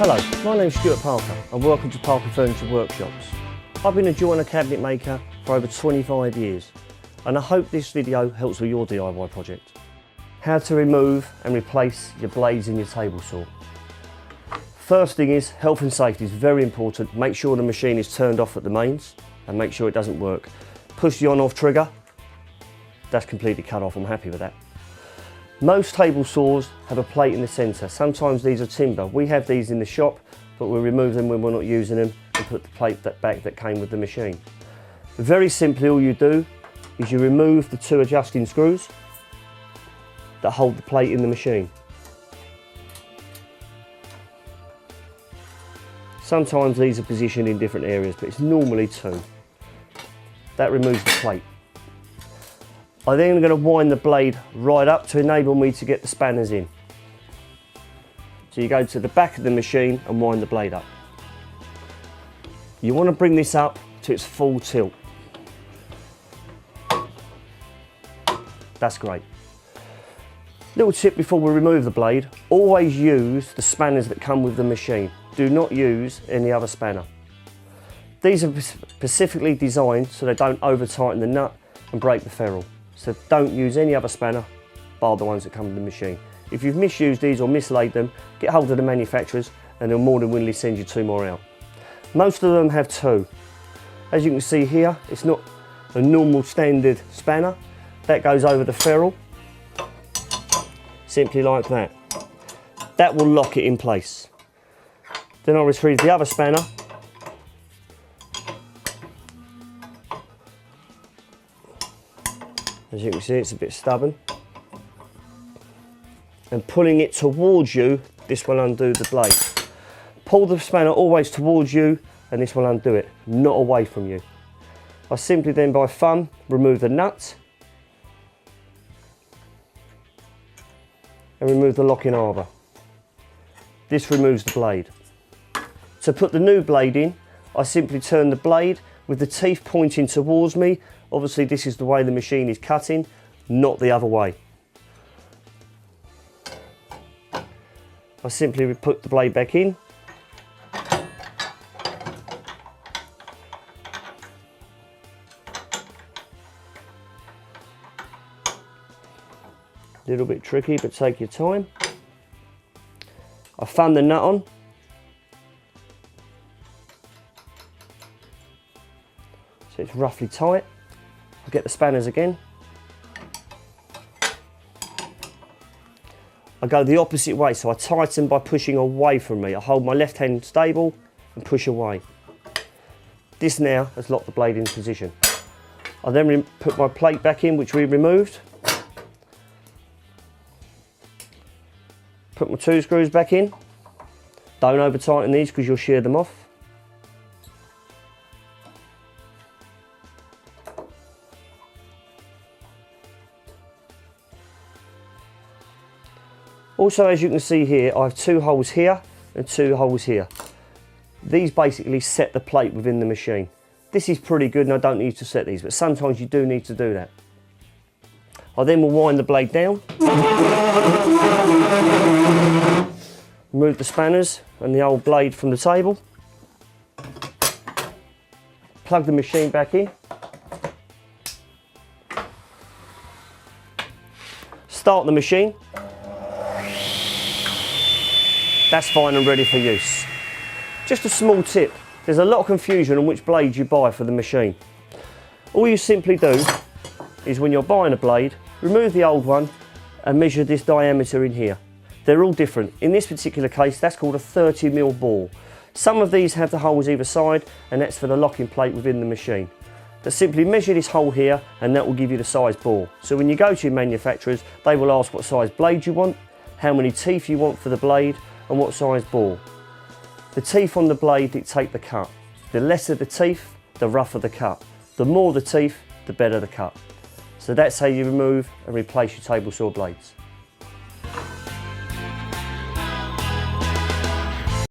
Hello, my name's Stuart Parker and welcome to Parker Furniture Workshops. I've been a joiner cabinet maker for over 25 years and I hope this video helps with your DIY project. How to remove and replace your blades in your table saw. First thing is, health and safety is very important. Make sure the machine is turned off at the mains and make sure it doesn't work. Push the on-off trigger, that's completely cut off, I'm happy with that. Most table saws have a plate in the centre. Sometimes these are timber. We have these in the shop, but we remove them when we're not using them and put the plate back that came with the machine. Very simply, all you do is you remove the two adjusting screws that hold the plate in the machine. Sometimes these are positioned in different areas, but it's normally two. That removes the plate. I'm then going to wind the blade right up to enable me to get the spanners in. So you go to the back of the machine and wind the blade up. You want to bring this up to its full tilt. That's great. Little tip before we remove the blade, always use the spanners that come with the machine. Do not use any other spanner. These are specifically designed so they don't over tighten the nut and break the ferrule. So don't use any other spanner bar the ones that come with the machine. If you've misused these or mislaid them, get hold of the manufacturers and they'll more than willingly send you two more out. Most of them have two. As you can see here, it's not a normal standard spanner. That goes over the ferrule, simply like that. That will lock it in place. Then I'll retrieve the other spanner. As you can see, it's a bit stubborn. And pulling it towards you, this will undo the blade. Pull the spanner always towards you and this will undo it, not away from you. I simply then by thumb remove the nut and remove the locking arbor. This removes the blade. To put the new blade in, I simply turn the blade with the teeth pointing towards me. Obviously this is the way the machine is cutting, not the other way. I simply put the blade back in. A little bit tricky, but take your time. I thumb the nut on. So it's roughly tight. I'll get the spanners again. I go the opposite way, so I tighten by pushing away from me. I hold my left hand stable and push away. This now has locked the blade in position. I then put my plate back in, which we removed. Put my two screws back in. Don't over tighten these because you'll shear them off. Also, as you can see here, I have two holes here and two holes here. These basically set the plate within the machine. This is pretty good and I don't need to set these, but sometimes you do need to do that. I then will wind the blade down. Remove the spanners and the old blade from the table. Plug the machine back in. Start the machine. That's fine and ready for use. Just a small tip, there's a lot of confusion on which blade you buy for the machine. All you simply do is when you're buying a blade, remove the old one and measure this diameter in here. They're all different. In this particular case, that's called a 30mm ball. Some of these have the holes either side and that's for the locking plate within the machine. But simply measure this hole here and that will give you the size ball. So when you go to your manufacturers, they will ask what size blade you want, how many teeth you want for the blade, and what size ball. The teeth on the blade dictate the cut. The lesser the teeth, the rougher the cut. The more the teeth, the better the cut. So that's how you remove and replace your table saw blades.